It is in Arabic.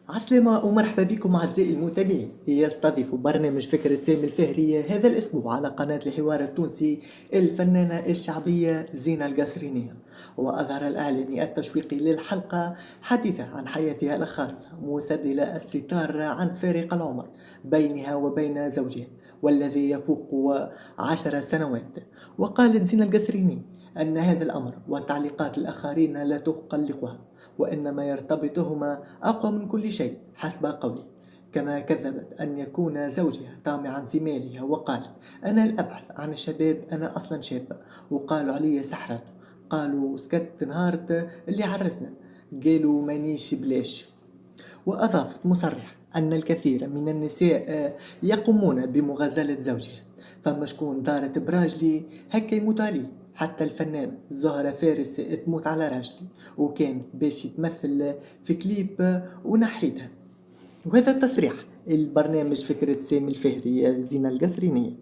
عسلامة ومرحبا بكم أعزائي المتابعين. يستضيف برنامج فكرة سامي الفهرية هذا الأسبوع على قناة الحوار التونسي الفنانة الشعبية زينة القصرينية. وأظهر الإعلامي التشويقي للحلقة حديثة عن حياتها الخاصة، مسدلة الستار عن فارق العمر بينها وبين زوجها والذي يفوق 10 سنوات. وقالت زينة القصريني أن هذا الأمر وتعليقات الآخرين لا تقلقها، وإنما يرتبطهما أقوى من كل شيء حسب قولي. كما كذبت أن يكون زوجها طامعا في مالها، وقالت: أنا الأبحث عن الشباب، أنا أصلا شابة وقالوا علي سحرته، قالوا سكت نهارت اللي عرسنا، قالوا مانيش بلاش. وأضافت مصرحة أن الكثير من النساء يقومون بمغازلة زوجها، فما شكون دارت براجلي هكا يموت عليه. حتى الفنان زهرة فارس تموت على راجلي، وكان باش يتمثل في كليب ونحيتها. وهذا التصريح البرنامج فكرة سامي الفهري زينة القصرينية.